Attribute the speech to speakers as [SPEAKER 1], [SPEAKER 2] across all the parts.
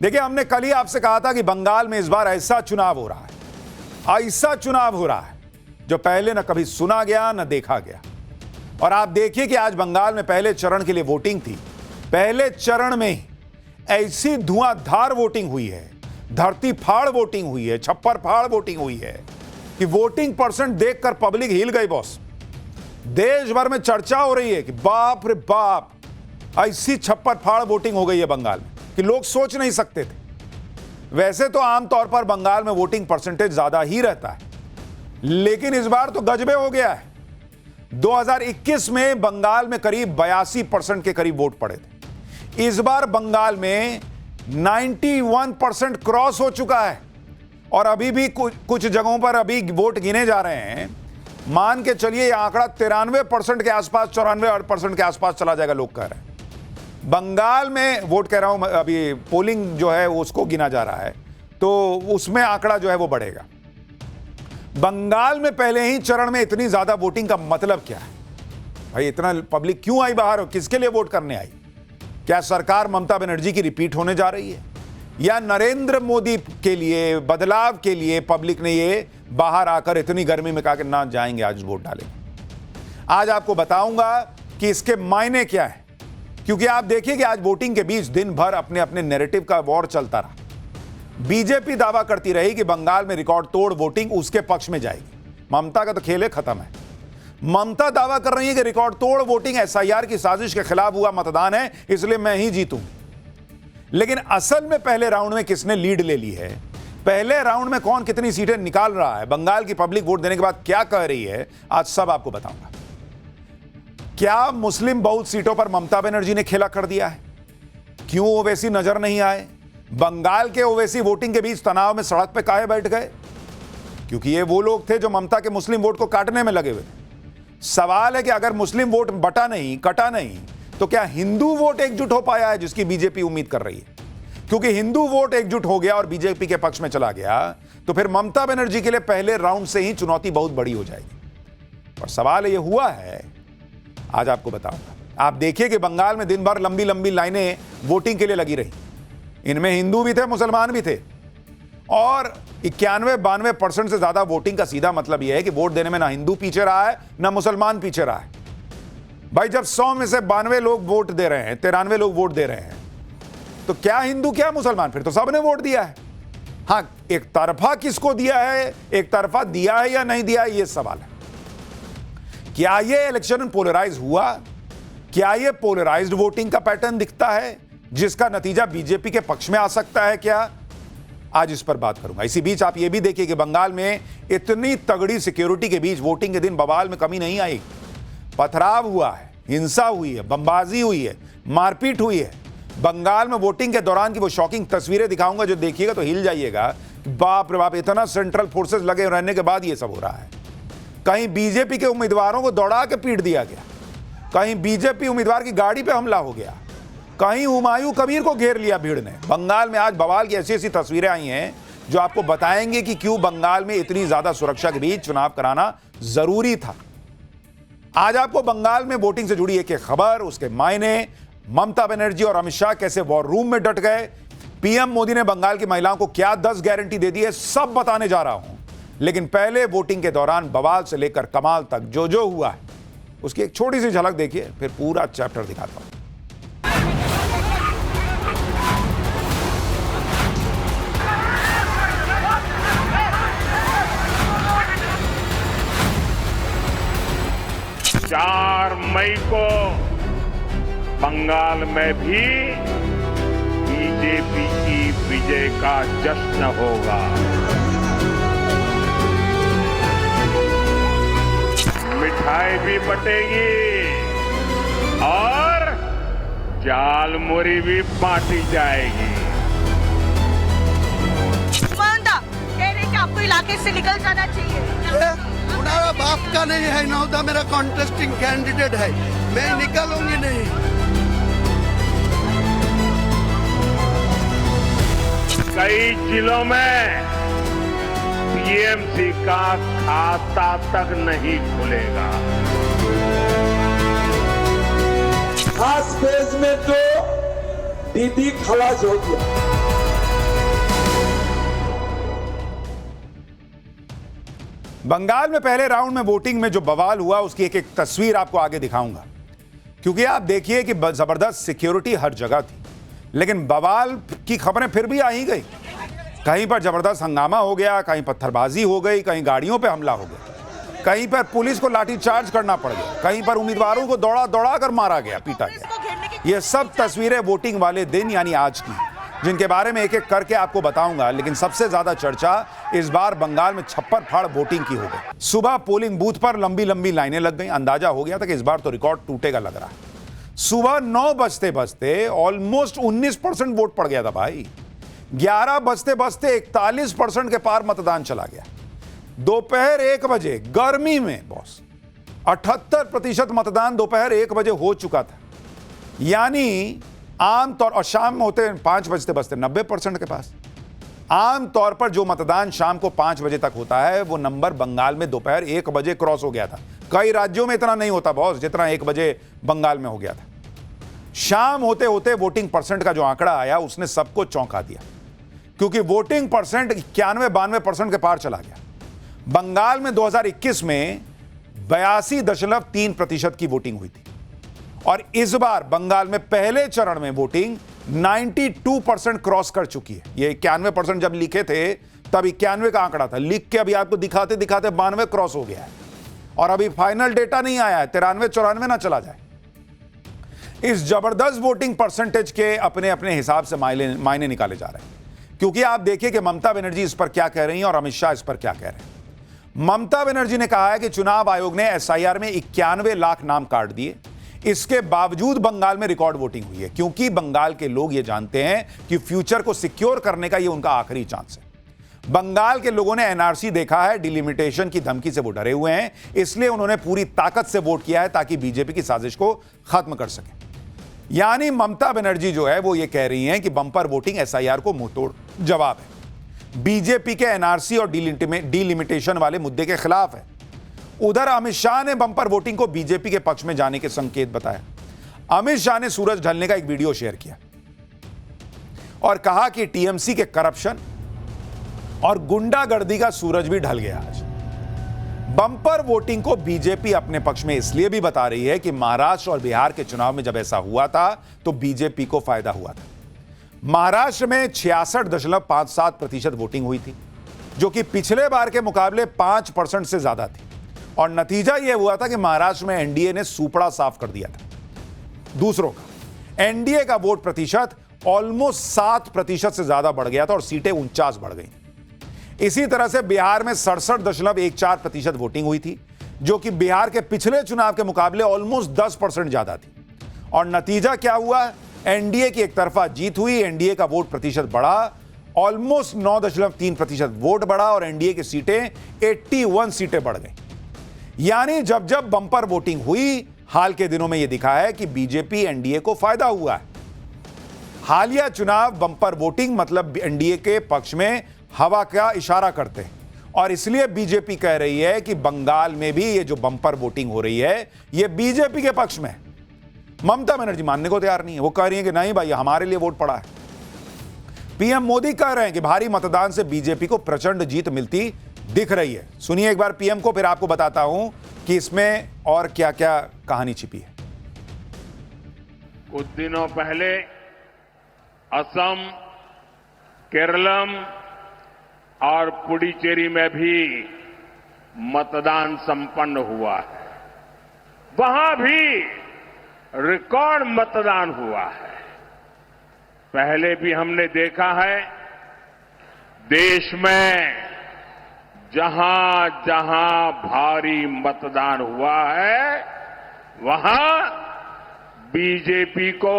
[SPEAKER 1] देखिए, हमने कल ही आपसे कहा था कि बंगाल में इस बार ऐसा चुनाव हो रहा है, ऐसा चुनाव हो रहा है जो पहले न कभी सुना गया न देखा गया। और आप देखिए कि आज बंगाल में पहले चरण के लिए वोटिंग थी। पहले चरण में ऐसी धुआंधार वोटिंग हुई है, धरती फाड़ वोटिंग हुई है, छप्पर फाड़ वोटिंग हुई है कि वोटिंग परसेंट देखकर पब्लिक हिल गई बॉस। देश भर में चर्चा हो रही है कि बाप रे बाप, ऐसी छप्पर फाड़ वोटिंग हो गई है बंगाल में कि लोग सोच नहीं सकते थे। वैसे तो आमतौर पर बंगाल में वोटिंग परसेंटेज ज्यादा ही रहता है, लेकिन इस बार तो गजबे हो गया है। 2021 में बंगाल में करीब 82% के करीब वोट पड़े थे। इस बार बंगाल में 91% क्रॉस हो चुका है और अभी भी कुछ जगहों पर अभी वोट गिने जा रहे हैं। मान के चलिए यह आंकड़ा 93% के आसपास, 94% के आसपास चला जाएगा, लोग कह रहे हैं। बंगाल में वोट कह रहा हूं, अभी पोलिंग जो है उसको गिना जा रहा है, तो उसमें आंकड़ा जो है वो बढ़ेगा। बंगाल में पहले ही चरण में इतनी ज्यादा वोटिंग का मतलब क्या है भाई? इतना पब्लिक क्यों आई बाहर? किसके लिए वोट करने आई? क्या सरकार ममता बनर्जी की रिपीट होने जा रही है, या नरेंद्र मोदी के लिए, बदलाव के लिए पब्लिक ने ये बाहर आकर इतनी गर्मी में कहा कि ना जाएंगे, आज वोट डालेंगे? आज आपको बताऊंगा कि इसके मायने क्या है, क्योंकि आप देखिए कि आज वोटिंग के बीच दिन भर अपने अपने नैरेटिव का वॉर चलता रहा। बीजेपी दावा करती रही कि बंगाल में रिकॉर्ड तोड़ वोटिंग उसके पक्ष में जाएगी। ममता का तो खेल खत्म है। ममता दावा कर रही है कि रिकॉर्ड तोड़ वोटिंग एसआईआर की साजिश के खिलाफ हुआ मतदान है, इसलिए मैं ही जीतूं। लेकिन असल में पहले राउंड में किसने लीड ले ली है, पहले राउंड में कौन कितनी सीटें निकाल रहा है, बंगाल की पब्लिक वोट देने के बाद क्या कह रही है, आज सब आपको बताऊंगा। क्या मुस्लिम बहुत सीटों पर ममता बनर्जी ने खेला कर दिया है? क्यों ओवैसी नजर नहीं आए? बंगाल के ओवैसी वोटिंग के बीच तनाव में सड़क पे काहे बैठ गए? क्योंकि ये वो लोग थे जो ममता के मुस्लिम वोट को काटने में लगे हुए थे। सवाल है कि अगर मुस्लिम वोट बटा नहीं, कटा नहीं, तो क्या हिंदू वोट एकजुट हो पाया है, जिसकी बीजेपी उम्मीद कर रही है? क्योंकि हिंदू वोट एकजुट हो गया और बीजेपी के पक्ष में चला गया, तो फिर ममता बनर्जी के लिए पहले राउंड से ही चुनौती बहुत बड़ी हो जाएगी। और सवाल यह हुआ है, आज आपको बताऊंगा। आप देखिए कि बंगाल में दिन भर लंबी लंबी लाइनें वोटिंग के लिए लगी रही। इनमें हिंदू भी थे, मुसलमान भी थे, और 91-92% से ज्यादा वोटिंग का सीधा मतलब यह है कि वोट देने में ना हिंदू पीछे रहा है ना मुसलमान पीछे रहा है। भाई, जब 100 में से 92 लोग वोट दे रहे हैं, 93 लोग वोट दे रहे हैं, तो क्या हिंदू क्या मुसलमान? फिर तो सबने वोट दिया है। हां, एक तरफा किसको दिया है, एक तरफा दिया है या नहीं दिया है, यह सवाल है। क्या यह इलेक्शन पोलराइज हुआ? क्या यह पोलराइज्ड वोटिंग का पैटर्न दिखता है जिसका नतीजा बीजेपी के पक्ष में आ सकता है क्या? आज इस पर बात करूंगा। इसी बीच आप यह भी देखिए कि बंगाल में इतनी तगड़ी सिक्योरिटी के बीच वोटिंग के दिन बवाल में कमी नहीं आई। पथराव हुआ है, हिंसा हुई है, बमबाजी हुई है, मारपीट हुई है। बंगाल में वोटिंग के दौरान की वो शॉकिंग तस्वीरें दिखाऊंगा जो देखिएगा तो हिल जाइएगा कि बाप रे बाप, इतना सेंट्रल फोर्सेस लगे रहने के बाद ये सब हो रहा है। कहीं बीजेपी के उम्मीदवारों को दौड़ा के पीट दिया गया, कहीं बीजेपी उम्मीदवार की गाड़ी पे हमला हो गया, कहीं हुमायूं कबीर को घेर लिया भीड़ ने। बंगाल में आज बवाल की ऐसी ऐसी तस्वीरें आई हैं जो आपको बताएंगे कि क्यों बंगाल में इतनी ज्यादा सुरक्षा के बीच चुनाव कराना जरूरी था। आज आपको बंगाल में वोटिंग से जुड़ी एक खबर, उसके मायने, ममता बनर्जी और अमित शाह कैसे वॉर रूम में डट गए, पीएम मोदी ने बंगाल की महिलाओं को क्या 10 गारंटी दे दी है, सब बताने जा रहा हूं। लेकिन पहले वोटिंग के दौरान बवाल से लेकर कमाल तक जो जो हुआ है उसकी एक छोटी सी झलक देखिए, फिर पूरा चैप्टर दिखाता हूं।
[SPEAKER 2] 4 मई को बंगाल में भी बीजेपी की विजय का जश्न होगा। मिठाई भी बटेगी और झालमुरी भी बांटी जाएगी।
[SPEAKER 3] ममता कह रहे कि आपको इलाके से निकल जाना चाहिए।
[SPEAKER 4] उनारा बाप का नहीं है, नौदा मेरा कॉन्टेस्टिंग कैंडिडेट है, मैं निकलूंगी नहीं।
[SPEAKER 2] कई जिलों में टीएमसी का खाता तक नहीं खुलेगा।
[SPEAKER 5] खास फेज में तो दीदी खलास हो गया।
[SPEAKER 1] बंगाल में पहले राउंड में वोटिंग में जो बवाल हुआ उसकी एक एक तस्वीर आपको आगे दिखाऊंगा, क्योंकि आप देखिए कि जबरदस्त सिक्योरिटी हर जगह थी, लेकिन बवाल की खबरें फिर भी आ ही गई। कहीं पर जबरदस्त हंगामा हो गया, कहीं पत्थरबाजी हो गई, कहीं गाड़ियों पे हमला हो गया, कहीं पर पुलिस को लाठीचार्ज करना पड़ गया, कहीं पर उम्मीदवारों को दौड़ा दौड़ा कर मारा गया, पीटा गया। ये सब तस्वीरें वोटिंग वाले दिन यानी आज की, जिनके बारे में एक एक करके आपको बताऊंगा। लेकिन सबसे ज्यादा चर्चा इस बार बंगाल में छप्पर फाड़ वोटिंग की हो गई। सुबह पोलिंग बूथ पर लंबी लंबी लाइनें लग गई। अंदाजा हो गया था कि इस बार तो रिकॉर्ड टूटेगा लग रहा है। सुबह 9 बजते बजते ऑलमोस्ट 19% वोट पड़ गया था भाई। 11 बजते बजते 41% के पार मतदान चला गया। दोपहर 1 बजे गर्मी में बॉस 78% मतदान दोपहर 1 बजे हो चुका था। यानी आमतौर, और शाम होते 5 बजते बजते 90% के पास। आमतौर पर जो मतदान शाम को 5 बजे तक होता है वो नंबर बंगाल में दोपहर 1 बजे क्रॉस हो गया था। कई राज्यों में इतना नहीं होता बॉस जितना 1 बजे बंगाल में हो गया था। शाम होते होते वोटिंग परसेंट का जो आंकड़ा आया उसने सबको चौंका दिया, क्योंकि वोटिंग परसेंट 91-92% के पार चला गया। बंगाल में 2021 में 82.3% की वोटिंग हुई थी, और इस बार बंगाल में पहले चरण में वोटिंग 92% क्रॉस कर चुकी है। ये 91% जब लिखे थे तब 91 का आंकड़ा था, लिख के अभी आपको दिखाते दिखाते 92 क्रॉस हो गया है, और अभी फाइनल डेटा नहीं आया है, 93-94 ना चला जाए। इस जबरदस्त वोटिंग परसेंटेज के अपने अपने हिसाब से मायने निकाले जा रहे हैं, क्योंकि आप देखिए कि ममता बनर्जी इस पर क्या कह रही हैं और अमित शाह इस पर क्या कह रहे हैं। ममता बनर्जी ने कहा है कि चुनाव आयोग ने एसआईआर में 91 लाख नाम काट दिए, इसके बावजूद बंगाल में रिकॉर्ड वोटिंग हुई है, क्योंकि बंगाल के लोग ये जानते हैं कि फ्यूचर को सिक्योर करने का ये उनका आखिरी चांस है। बंगाल के लोगों ने एनआरसी देखा है, डिलिमिटेशन की धमकी से वो डरे हुए हैं, इसलिए उन्होंने पूरी ताकत से वोट किया है ताकि बीजेपी की साजिश को खत्म कर सके। यानी ममता बनर्जी जो है वो ये कह रही हैं कि बंपर वोटिंग एसआईआर को मुंहतोड़ जवाब है, बीजेपी के एनआरसी और डिलिमिटेशन वाले मुद्दे के खिलाफ है। उधर अमित शाह ने बंपर वोटिंग को बीजेपी के पक्ष में जाने के संकेत बताया। अमित शाह ने सूरज ढलने का एक वीडियो शेयर किया और कहा कि टीएमसी के करप्शन और गुंडागर्दी का सूरज भी ढल गया आज। बंपर वोटिंग को बीजेपी अपने पक्ष में इसलिए भी बता रही है कि महाराष्ट्र और बिहार के चुनाव में जब ऐसा हुआ था तो बीजेपी को फायदा हुआ था। महाराष्ट्र में 66.57% वोटिंग हुई थी, जो कि पिछले बार के मुकाबले 5% से ज्यादा थी, और नतीजा यह हुआ था कि महाराष्ट्र में एनडीए ने सूपड़ा साफ कर दिया था दूसरों का। एनडीए का वोट प्रतिशत ऑलमोस्ट 7% से ज्यादा बढ़ गया था और सीटें 49 बढ़ गई। इसी तरह से बिहार में 67.14% वोटिंग हुई थी, जो कि बिहार के पिछले चुनाव के मुकाबले ऑलमोस्ट 10% ज्यादा थी। और नतीजा क्या हुआ? एनडीए की एक तरफा जीत हुई, एनडीए का वोट प्रतिशत बढ़ा, ऑलमोस्ट 9.3% वोट बढ़ा, और एनडीए की सीटें 81 सीटें बढ़ गई। यानी जब जब बंपर वोटिंग हुई, हाल के दिनों में यह दिखा है कि बीजेपी एनडीए को फायदा हुआ है। हालिया चुनाव बंपर वोटिंग मतलब एनडीए के पक्ष में हवा का इशारा करते हैं, और इसलिए बीजेपी कह रही है कि बंगाल में भी ये जो बंपर वोटिंग हो रही है ये बीजेपी के पक्ष में है। ममता बनर्जी मानने को तैयार नहीं है, वो कह रही है कि नहीं भाई हमारे लिए वोट पड़ा है। पीएम मोदी कह रहे हैं कि भारी मतदान से बीजेपी को प्रचंड जीत मिलती दिख रही है। सुनिए एक बार पीएम को, फिर आपको बताता हूं कि इसमें और क्या क्या कहानी छिपी है।
[SPEAKER 2] कुछ दिनों पहले असम, केरलम और पुडुचेरी में भी मतदान संपन्न हुआ है। वहां भी रिकॉर्ड मतदान हुआ है। पहले भी हमने देखा है, देश में जहां जहां भारी मतदान हुआ है वहां बीजेपी को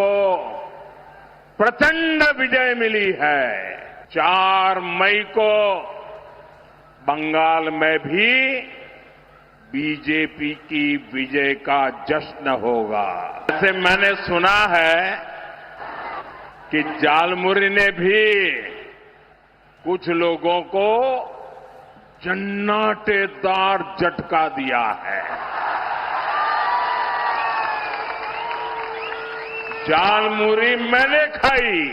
[SPEAKER 2] प्रचंड विजय मिली है। 4 मई को बंगाल में भी बीजेपी की विजय का जश्न होगा। ऐसे मैंने सुना है कि झालमुरी ने भी कुछ लोगों को जन्नाटेदार झटका दिया है। झालमुरी मैंने खाई,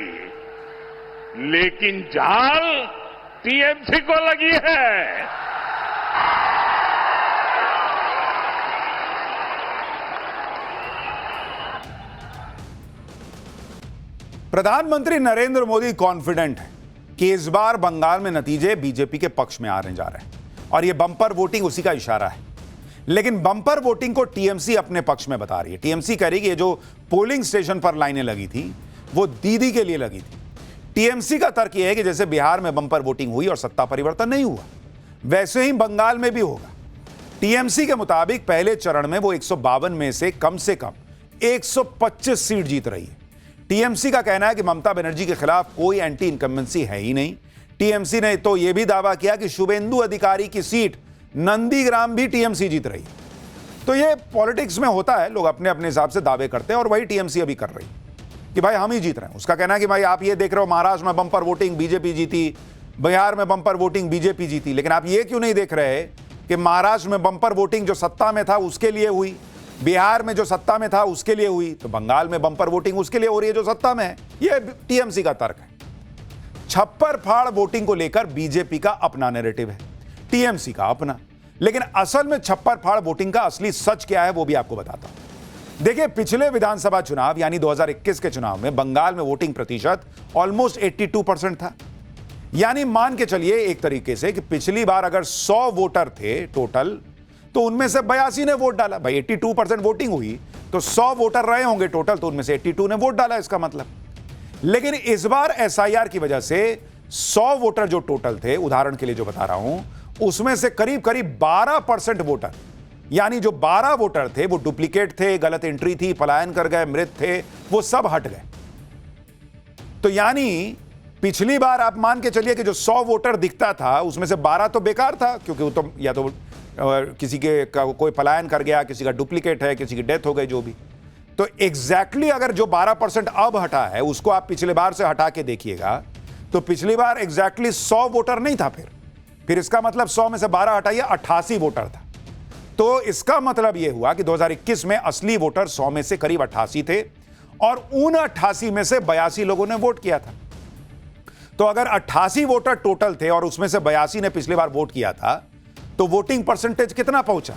[SPEAKER 2] लेकिन झाल टीएमसी को लगी है।
[SPEAKER 1] प्रधानमंत्री नरेंद्र मोदी कॉन्फिडेंट है कि इस बार बंगाल में नतीजे बीजेपी के पक्ष में आने जा रहे हैं और यह बम्पर वोटिंग उसी का इशारा है। लेकिन बम्पर वोटिंग को टीएमसी अपने पक्ष में बता रही है। टीएमसी कह रही कि ये जो पोलिंग स्टेशन पर लाइनें लगी थी वो दीदी के लिए लगी थी। टीएमसी का तर्क यह है कि जैसे बिहार में बम्पर वोटिंग हुई और सत्ता परिवर्तन नहीं हुआ, वैसे ही बंगाल में भी होगा। टीएमसी के मुताबिक पहले चरण में वो 152 में से कम 125 सीट जीत रही है। टीएमसी का कहना है कि ममता बनर्जी के खिलाफ कोई एंटी इनकम्बेंसी है ही नहीं। टीएमसी ने तो यह भी दावा किया कि शुभेंदु अधिकारी की सीट नंदीग्राम भी टीएमसी जीत रही है। तो ये पॉलिटिक्स में होता है, लोग अपने अपने हिसाब से दावे करते हैं और वही टीएमसी अभी कर रही है कि भाई हम ही जीत रहे हैं। उसका कहना है कि भाई आप ये देख रहे हो महाराष्ट्र में बम्पर वोटिंग बीजेपी जीती, बिहार में बम्पर वोटिंग बीजेपी जीती, लेकिन आप ये क्यों नहीं देख रहे कि महाराष्ट्र में बम्पर वोटिंग जो सत्ता में था उसके लिए हुई, बिहार में जो सत्ता में था उसके लिए हुई, तो बंगाल में बम्पर वोटिंग उसके लिए हो रही है जो सत्ता में है। ये टीएमसी का तर्क है। छप्पर फाड़ वोटिंग को लेकर बीजेपी का अपना नैरेटिव है, टीएमसी का अपना। लेकिन असल में छप्पर फाड़ वोटिंग का असली सच क्या है वो भी आपको बताता हूं। देखिए, पिछले विधानसभा चुनाव यानी 2021 के चुनाव में बंगाल में वोटिंग प्रतिशत ऑलमोस्ट 82% था। यानी मान के चलिए एक तरीके से कि पिछली बार अगर 100 वोटर थे टोटल, तो उनमें से 82 ने वोट डाला। भाई 82% वोटिंग हुई तो 100 वोटर रहे होंगे टोटल, तो उनमें से 82 ने वोट डाला, इसका मतलब। लेकिन इस बार एसआईआर की वजह से 100 वोटर जो टोटल थे, उदाहरण के लिए जो बता रहा हूं, उसमें से करीब करीब 12% वोटर, यानी जो 12 वोटर थे वो डुप्लीकेट थे, गलत एंट्री थी, पलायन कर गए, मृत थे, वो सब हट गए। तो यानी पिछली बार आप मान के चलिए कि जो 100 वोटर दिखता था उसमें से 12 तो बेकार था, क्योंकि वो तो या तो किसी के कोई पलायन कर गया, किसी का डुप्लीकेट है, किसी की डेथ हो गई, जो भी। तो एग्जैक्टली अगर जो 12% अब हटा है उसको आप पिछले बार से हटा के देखिएगा तो पिछली बार एग्जैक्टली 100 वोटर नहीं था। फिर इसका मतलब 100 में से 12 हटाइए, 88 वोटर था। तो इसका मतलब यह हुआ कि 2021 में असली वोटर 100 में से करीब 88 थे और उन 88 में से 82 लोगों ने वोट किया था। तो अगर 88 वोटर टोटल थे और उसमें से 82 ने पिछली बार वोट किया था, तो वोटिंग परसेंटेज कितना पहुंचा?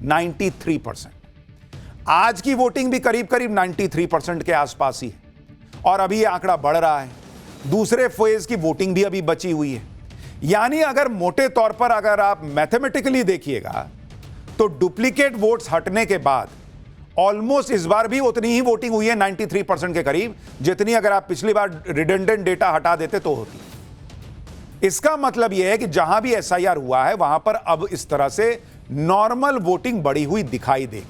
[SPEAKER 1] 93%। आज की वोटिंग भी करीब करीब 93% के आसपास ही है और अभी यह आंकड़ा बढ़ रहा है। दूसरे फेज की वोटिंग भी अभी बची हुई है। यानी अगर मोटे तौर पर अगर आप मैथमेटिकली देखिएगा तो डुप्लीकेट वोट्स हटने के बाद ऑलमोस्ट इस बार भी उतनी ही वोटिंग हुई है, 93% के करीब, जितनी अगर आप पिछली बार रिडंडेंट डेटा हटा देते तो होती। इसका मतलब यह है कि जहां भी एसआईआर हुआ है वहां पर अब इस तरह से नॉर्मल वोटिंग बढ़ी हुई दिखाई देगी।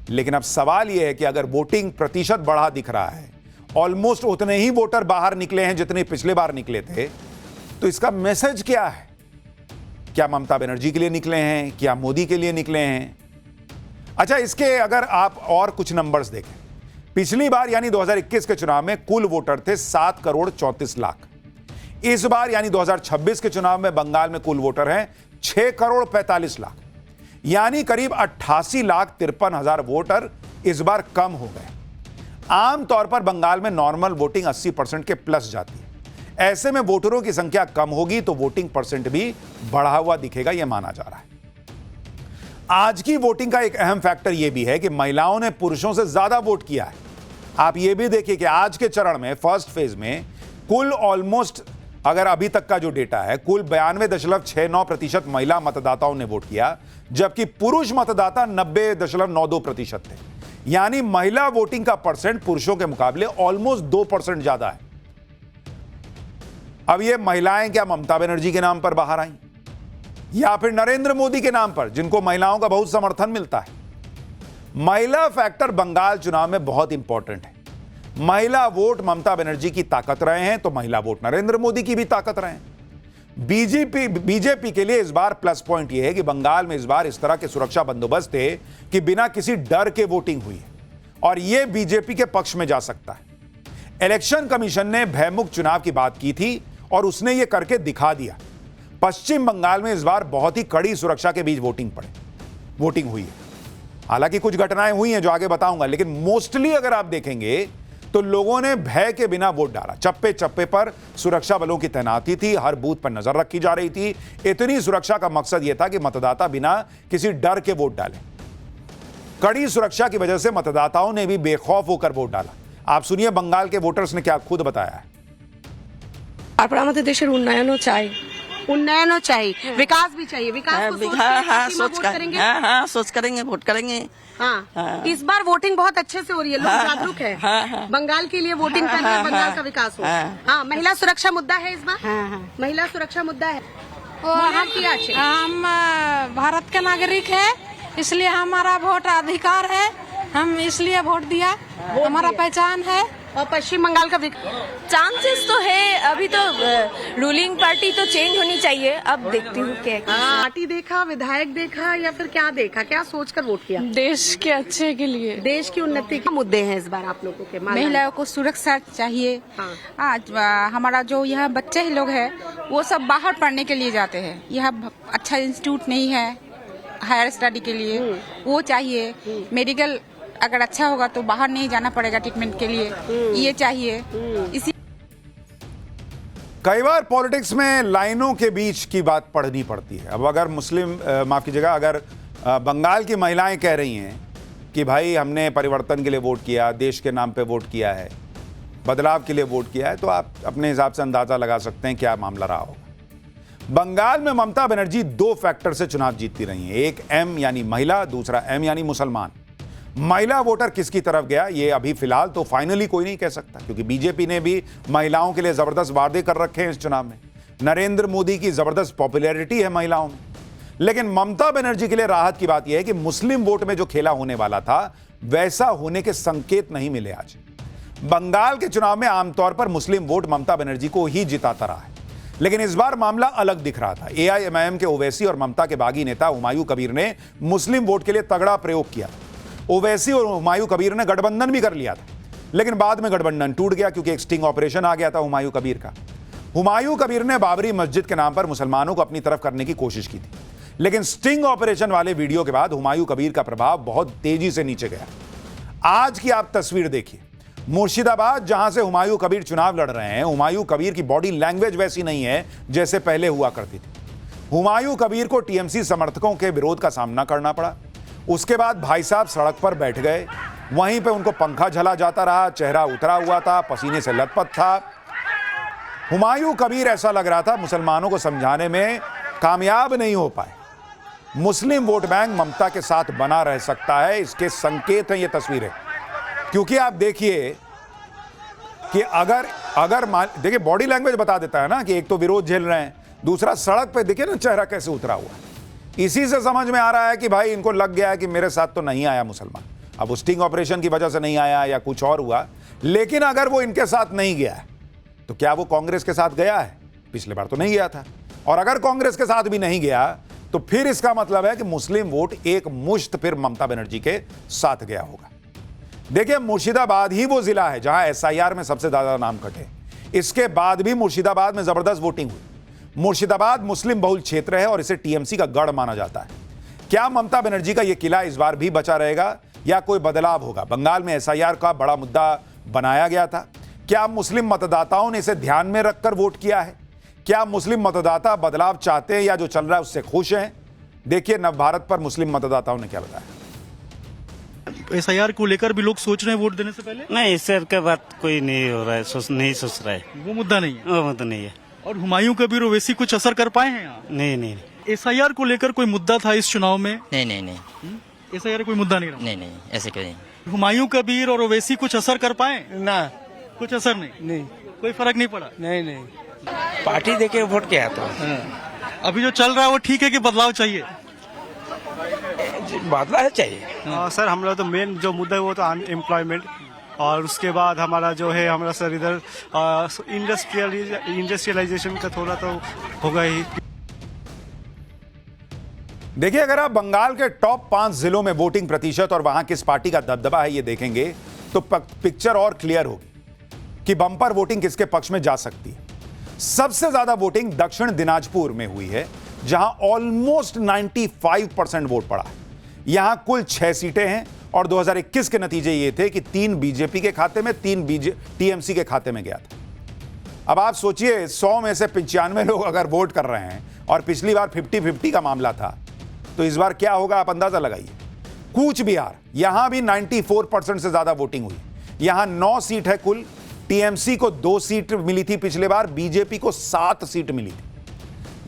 [SPEAKER 1] लेकिन अब सवाल यह है कि अगर वोटिंग प्रतिशत बढ़ा दिख रहा है, ऑलमोस्ट उतने ही वोटर बाहर निकले हैं जितने पिछले बार निकले थे, तो इसका मैसेज क्या है? क्या ममता बनर्जी के लिए निकले हैं? क्या मोदी के लिए निकले हैं? अच्छा, इसके अगर आप और कुछ नंबर्स देखें, पिछली बार यानी 2021 के चुनाव में कुल वोटर थे 7 करोड़ 34 लाख। इस बार यानी 2026 के चुनाव में बंगाल में कुल वोटर हैं 6 करोड़ 45 लाख, यानी करीब 88 लाख 53 हजार वोटर इस बार कम हो गए। आमतौर पर बंगाल में नॉर्मल वोटिंग 80% के प्लस जाती है। ऐसे में वोटरों की संख्या कम होगी तो वोटिंग परसेंट भी बढ़ा हुआ दिखेगा, यह माना जा रहा है। आज की वोटिंग का एक अहम फैक्टर यह भी है कि महिलाओं ने पुरुषों से ज्यादा वोट किया है। आप यह भी देखिए कि आज के चरण में फर्स्ट फेज में कुल ऑलमोस्ट, अगर अभी तक का जो डेटा है, कुल 92.69% महिला मतदाताओं ने वोट किया, जबकि पुरुष मतदाता 90.92% थे। यानी महिला वोटिंग का परसेंट पुरुषों के मुकाबले ऑलमोस्ट 2% ज्यादा है। अब ये महिलाएं क्या ममता बनर्जी के नाम पर बाहर आई या फिर नरेंद्र मोदी के नाम पर, जिनको महिलाओं का बहुत समर्थन मिलता है? महिला फैक्टर बंगाल चुनाव में बहुत इंपॉर्टेंट है। महिला वोट ममता बनर्जी की ताकत रहे हैं तो महिला वोट नरेंद्र मोदी की भी ताकत रहे हैं। बीजेपी के लिए इस बार प्लस पॉइंट यह है कि बंगाल में इस बार इस तरह के सुरक्षा बंदोबस्त थे कि बिना किसी डर के वोटिंग हुई है और यह बीजेपी के पक्ष में जा सकता है। इलेक्शन कमीशन ने भयमुक्त चुनाव की बात की थी और उसने यह करके दिखा दिया। पश्चिम बंगाल में इस बार बहुत ही कड़ी सुरक्षा के बीच वोटिंग हुई है। हालांकि कुछ घटनाएं हुई हैं जो आगे बताऊंगा, लेकिन मोस्टली अगर आप देखेंगे तो लोगों ने भय के बिना वोट डाला। चप्पे चप्पे पर सुरक्षा बलों की तैनाती थी, हर बूथ पर नजर रखी जा रही थी। इतनी सुरक्षा का मकसद यह था कि मतदाता बिना किसी डर के वोट डालें। कड़ी सुरक्षा की वजह से मतदाताओं ने भी बेखौफ होकर वोट डाला। आप सुनिए बंगाल के वोटर्स ने क्या खुद बताया है।
[SPEAKER 5] তারপর আমাদের দেশের উন্নয়নও চাই।
[SPEAKER 3] उन्नयन चाहिए, विकास भी चाहिए। विकास को सोच के
[SPEAKER 6] हाँ
[SPEAKER 3] फातिमा वोट करेंगे।
[SPEAKER 6] हाँ सोच करेंगे, वोट करेंगे।
[SPEAKER 3] हाँ, इस बार वोटिंग बहुत अच्छे से हो रही है, लोग जागरूक है। बंगाल के लिए वोटिंग कर रहे हैं, बंगाल का विकास हो। हाँ, महिला सुरक्षा मुद्दा है इस बार। महिला सुरक्षा मुद्दा है।
[SPEAKER 7] हम भारत के नागरिक है, इसलिए हमारा वोट अधिकार है, हम इसलिए वोट दिया, हमारा पहचान है।
[SPEAKER 3] और पश्चिम बंगाल का
[SPEAKER 5] चांसेस तो है, अभी तो रूलिंग पार्टी तो चेंज होनी चाहिए। अब देखती हूँ क्या
[SPEAKER 3] पार्टी देखा, विधायक देखा या फिर क्या देखा, क्या सोचकर वोट किया?
[SPEAKER 7] देश के अच्छे के लिए,
[SPEAKER 3] देश की उन्नति के मुद्दे हैं इस बार आप लोगों के।
[SPEAKER 7] महिलाओं को सुरक्षा चाहिए। आज हमारा जो यह बच्चे ही लोग हैं वो सब बाहर पढ़ने के लिए जाते हैं, यह अच्छा इंस्टीट्यूट नहीं है हायर स्टडी के लिए, वो चाहिए। मेडिकल अगर अच्छा होगा तो बाहर नहीं जाना पड़ेगा ट्रीटमेंट के लिए, ये चाहिए। इसी
[SPEAKER 1] कई बार पॉलिटिक्स में लाइनों के बीच की बात पढ़नी पड़ती है। अब अगर माफ कीजिएगा, अगर बंगाल की महिलाएं कह रही हैं कि भाई हमने परिवर्तन के लिए वोट किया, देश के नाम पे वोट किया है, बदलाव के लिए वोट किया है, तो आप अपने हिसाब से अंदाजा लगा सकते हैं क्या मामला रहा होगा। बंगाल में ममता बनर्जी 2 फैक्टर से चुनाव जीतती रही हैं। एक M यानी महिला, दूसरा M यानी मुसलमान। महिला वोटर किसकी तरफ गया ये अभी फिलहाल तो फाइनली कोई नहीं कह सकता, क्योंकि बीजेपी ने भी महिलाओं के लिए जबरदस्त वादे कर रखे हैं इस चुनाव में। नरेंद्र मोदी की जबरदस्त पॉपुलैरिटी है महिलाओं में। लेकिन ममता बनर्जी के लिए राहत की बात यह है कि मुस्लिम वोट में जो खेला होने वाला था वैसा होने के संकेत नहीं मिले। आज बंगाल के चुनाव में आमतौर पर मुस्लिम वोट ममता बनर्जी को ही जिताता रहा है, लेकिन इस बार मामला अलग दिख रहा था। AIMIM के ओवैसी और ममता के बागी नेता हुमायूं कबीर ने मुस्लिम वोट के लिए तगड़ा प्रयोग किया। ओवैसी और हुमायूं कबीर ने गठबंधन भी कर लिया था, लेकिन बाद में गठबंधन टूट गया क्योंकि एक स्टिंग ऑपरेशन आ गया था हुमायूं कबीर का। हुमायूं कबीर ने बाबरी मस्जिद के नाम पर मुसलमानों को अपनी तरफ करने की कोशिश की थी, लेकिन स्टिंग ऑपरेशन वाले वीडियो के बाद हुमायूं कबीर का प्रभाव बहुत तेजी से नीचे गया। आज की आप तस्वीर देखिए, मुर्शिदाबाद जहां से हुमायूं कबीर चुनाव लड़ रहे हैं, हुमायूं कबीर की बॉडी लैंग्वेज वैसी नहीं है जैसे पहले हुआ करती थी। हुमायूं कबीर को TMC समर्थकों के विरोध का सामना करना पड़ा। उसके बाद भाई साहब सड़क पर बैठ गए, वहीं पे उनको पंखा झला जाता रहा, चेहरा उतरा हुआ था, पसीने से लथपथ था। हुमायूं कबीर ऐसा लग रहा था मुसलमानों को समझाने में कामयाब नहीं हो पाए। मुस्लिम वोट बैंक ममता के साथ बना रह सकता है, इसके संकेत हैं ये तस्वीरें। क्योंकि आप देखिए कि अगर देखिए बॉडी लैंग्वेज बता देता है ना कि एक तो विरोध झेल रहे हैं, दूसरा सड़क पे देखिए ना चेहरा कैसे उतरा हुआ है। इसी से समझ में आ रहा है कि भाई इनको लग गया है कि मेरे साथ तो नहीं आया मुसलमान। अब स्टिंग ऑपरेशन की वजह से नहीं आया या कुछ और हुआ, लेकिन अगर वो इनके साथ नहीं गया है तो क्या वो कांग्रेस के साथ गया है? पिछले बार तो नहीं गया था। और अगर कांग्रेस के साथ भी नहीं गया तो फिर इसका मतलब है कि मुस्लिम वोट एक मुश्त फिर ममता बनर्जी के साथ गया होगा। देखिए मुर्शिदाबाद ही वो जिला है जहां SIR में सबसे ज्यादा नाम कटे। इसके बाद भी मुर्शिदाबाद में जबरदस्त वोटिंग हुई। मुर्शिदाबाद मुस्लिम बहुल क्षेत्र है और इसे TMC का गढ़ माना जाता है। क्या ममता बनर्जी का यह किला इस बार भी बचा रहेगा या कोई बदलाव होगा? बंगाल में SIR का बड़ा मुद्दा बनाया गया था। क्या मुस्लिम मतदाताओं ने इसे ध्यान में रखकर वोट किया है? क्या मुस्लिम मतदाता बदलाव चाहते हैं या जो चल रहा है उससे खुश हैं? देखिए नवभारत पर मुस्लिम मतदाताओं ने क्या बताया।
[SPEAKER 8] SIR को लेकर भी लोग सोच रहे हैं वोट देने से पहले?
[SPEAKER 9] नहीं, SIR के बात कोई नहीं हो रहा है, नहीं सोच रहा है।
[SPEAKER 8] वो मुद्दा नहीं है?
[SPEAKER 9] वो मुद्दा नहीं है।
[SPEAKER 8] और हुमायूं कबीर ओवैसी कुछ असर कर पाए हैं यहाँ?
[SPEAKER 9] नहीं।
[SPEAKER 8] SIR को लेकर कोई मुद्दा था इस चुनाव में?
[SPEAKER 6] नहीं।
[SPEAKER 8] SIR कोई मुद्दा नहीं रहा?
[SPEAKER 6] नहीं, ऐसे क्यों नहीं।
[SPEAKER 8] हुमायूं कबीर और ओवैसी कुछ असर कर पाए?
[SPEAKER 10] ना,
[SPEAKER 8] कुछ असर नहीं। कोई फर्क नहीं पड़ा?
[SPEAKER 10] नहीं। पार्टी देके वोट किया तो।
[SPEAKER 8] अभी जो चल रहा है वो ठीक है कि बदलाव चाहिए?
[SPEAKER 10] बदलाव चाहिए।
[SPEAKER 11] सर हम लोग तो मेन जो मुद्दा है वो तो अनएम्प्लॉयमेंट, और उसके बाद हमारा जो है हमारा सर इधर इंडस्ट्रियलाइजेशन का थोड़ा तो होगा ही।
[SPEAKER 1] देखिए अगर आप बंगाल के टॉप 5 जिलों में वोटिंग प्रतिशत और वहां किस पार्टी का दबदबा है ये देखेंगे तो पिक्चर और क्लियर होगी कि बंपर वोटिंग किसके पक्ष में जा सकती है। सबसे ज्यादा वोटिंग दक्षिण दिनाजपुर में हुई है जहां ऑलमोस्ट 95% वोट पड़ा है। यहां कुल 6 सीटें हैं और 2021 के नतीजे ये थे कि 3 बीजेपी के खाते में, 3 TMC के खाते में गया था। अब आप सोचिए 100 में से 95 लोग अगर वोट कर रहे हैं और पिछली बार 50-50 का मामला था, तो इस बार क्या होगा आप अंदाजा लगाइए। कूच बिहार, यहां भी 94% से ज्यादा वोटिंग हुई। यहां 9 सीट है कुल। टीएमसी को 2 सीट मिली थी पिछले बार, बीजेपी को 7 सीट मिली थी।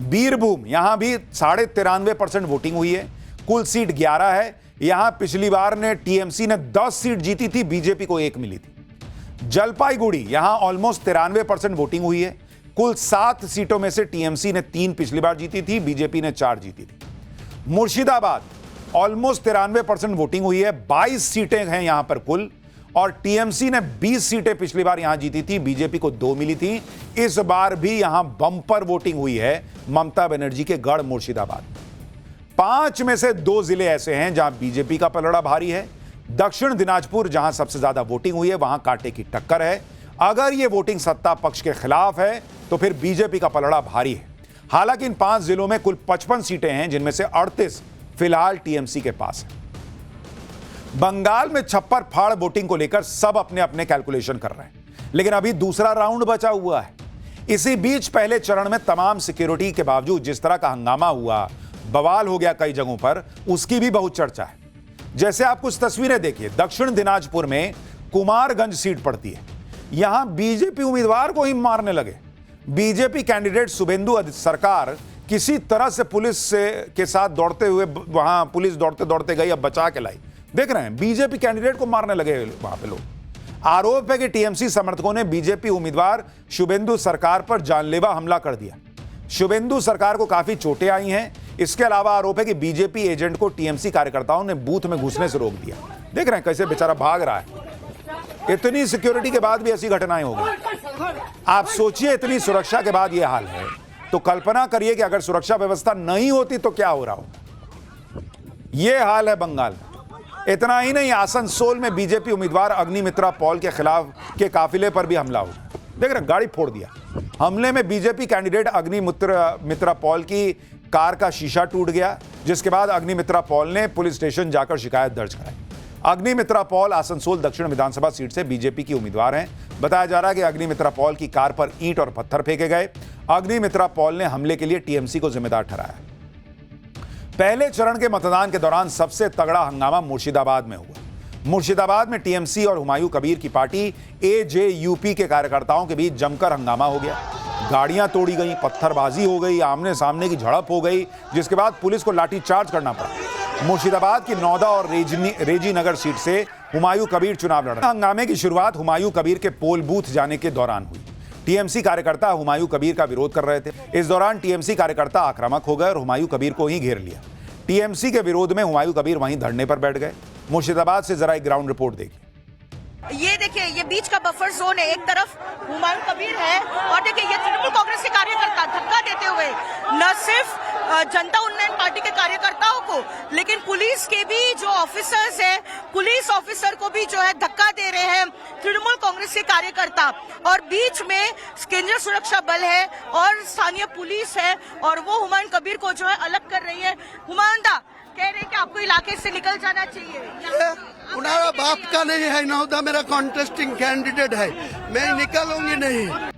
[SPEAKER 1] बीरभूम यहां भी 93.5% वोटिंग हुई है, कुल सीट 11 है। यहां पिछली बार ने टीएमसी ने 10 सीट जीती थी, बीजेपी को 1 मिली थी। जलपाईगुड़ी यहां ऑलमोस्ट 93% वोटिंग हुई है, कुल 7 सीटों में से टीएमसी ने 3 पिछली बार जीती थी, बीजेपी ने 4 जीती थी। मुर्शिदाबाद ऑलमोस्ट 93% वोटिंग हुई है, 22 सीटें हैं यहां पर कुल, और टीएमसी ने 20 सीटें पिछली बार यहां जीती थी, बीजेपी को 2 मिली थी। इस बार भी यहां बंपर वोटिंग हुई है ममता बनर्जी के गढ़ मुर्शिदाबाद। 5 में से 2 जिले ऐसे हैं जहां बीजेपी का पलड़ा भारी है। दक्षिण दिनाजपुर जहां सबसे ज्यादा वोटिंग हुई है, वहां कांटे की टक्कर है। अगर यह वोटिंग सत्ता पक्ष के खिलाफ है तो फिर बीजेपी का पलड़ा भारी है। हालांकि इन 5 जिलों में कुल 55 सीटें हैं, जिनमें से 38 फिलहाल टीएमसी के पास है। बंगाल में छप्पर फाड़ वोटिंग को लेकर सब अपने अपने कैलकुलेशन कर रहे हैं, लेकिन अभी दूसरा राउंड बचा हुआ है। इसी बीच पहले चरण में तमाम सिक्योरिटी के बावजूद जिस तरह का हंगामा हुआ, बवाल हो गया कई जगहों पर, उसकी भी बहुत चर्चा है। जैसे आप कुछ तस्वीरें देखिए, दक्षिण दिनाजपुर में कुमारगंज सीट पड़ती है, यहां बीजेपी उम्मीदवार को ही मारने लगे। बीजेपी कैंडिडेट शुभेंदु सरकार किसी तरह से पुलिस के साथ दौड़ते हुए, वहां पुलिस दौड़ते दौड़ते गई, अब बचा के लाई। देख रहे हैं बीजेपी कैंडिडेट को मारने लगे वहां पे लोग। आरोप है कि टीएमसी समर्थकों ने बीजेपी उम्मीदवार शुभेंदु सरकार पर जानलेवा हमला कर दिया। शुभेंदु सरकार को काफी चोटें आई हैं। इसके अलावा आरोप है कि बीजेपी एजेंट को टीएमसी कार्यकर्ताओं ने बूथ में घुसने से रोक दिया। देख रहे हैं कैसे बेचारा भाग रहा है। इतनी सिक्योरिटी के बाद भी ऐसी घटनाएं हो गई। आप सोचिए, इतनी सुरक्षा के बाद यह हाल है, तो कल्पना करिए कि अगर सुरक्षा व्यवस्था नहीं होती तो क्या हो रहा होगा। यह हाल है बंगाल में। इतना ही नहीं, आसनसोल में बीजेपी उम्मीदवार अग्निमित्रा पॉल के खिलाफ के काफिले पर भी हमला हुआ। देख रहे, गाड़ी फोड़ दिया। हमले में बीजेपी कैंडिडेट अग्निमित्रा पॉल की कार का शीशा टूट गया, जिसके बाद अग्निमित्रा पॉल ने पुलिस स्टेशन जाकर शिकायत दर्ज कराई। अग्निमित्रा पॉल आसनसोल दक्षिण विधानसभा सीट से बीजेपी की उम्मीदवार हैं। बताया जा रहा है कि अग्निमित्रा पॉल की कार पर ईंट और पत्थर फेंके गए। अग्निमित्रा पॉल ने हमले के लिए टीएमसी को जिम्मेदार ठहराया। पहले चरण के मतदान के दौरान सबसे तगड़ा हंगामा मुर्शिदाबाद में हुआ। मुर्शिदाबाद में टीएमसी और हुमायूं कबीर की पार्टी एजेयूपी के कार्यकर्ताओं के बीच जमकर हंगामा हो गया। गाड़ियां तोड़ी गई, पत्थरबाजी हो गई, आमने सामने की झड़प हो गई, जिसके बाद पुलिस को लाठीचार्ज करना पड़ा। मुर्शिदाबाद की नौदा और रेजी नगर सीट से हुमायूं कबीर चुनाव लड़ रहे। हंगामे की शुरुआत हुमायूं कबीर के पोल बूथ जाने के दौरान हुई। टीएमसी कार्यकर्ता हुमायूं कबीर का विरोध कर रहे थे। इस दौरान टीएमसी कार्यकर्ता आक्रामक हो गए और हुमायूं कबीर को ही घेर लिया। टीएमसी के विरोध में हुमायूं कबीर वहीं धरने पर बैठ गए। मुर्शिदाबाद से जरा एक ग्राउंड रिपोर्ट देखिए।
[SPEAKER 5] ये देखिए, ये बीच का बफर जोन है। एक तरफ हुमायूं कबीर है और देखिए ये तृणमूल कांग्रेस के कार्यकर्ता धक्का देते हुए न सिर्फ जनता उन्नयन पार्टी के कार्यकर्ताओं को, लेकिन पुलिस के भी जो ऑफिसर्स हैं, पुलिस ऑफिसर को भी जो है धक्का दे रहे हैं तृणमूल कांग्रेस के कार्यकर्ता। और बीच में केंद्रीय सुरक्षा बल है और स्थानीय पुलिस है और वो हुमायूं कबीर को जो है अलग कर रही है। हुमायूं दा कह रहे हैं कि आपको इलाके से निकल जाना चाहिए।
[SPEAKER 4] उनारा बाप का नहीं है, नौदा मेरा कॉन्टेस्टिंग कैंडिडेट है, मैं निकलूंगी नहीं।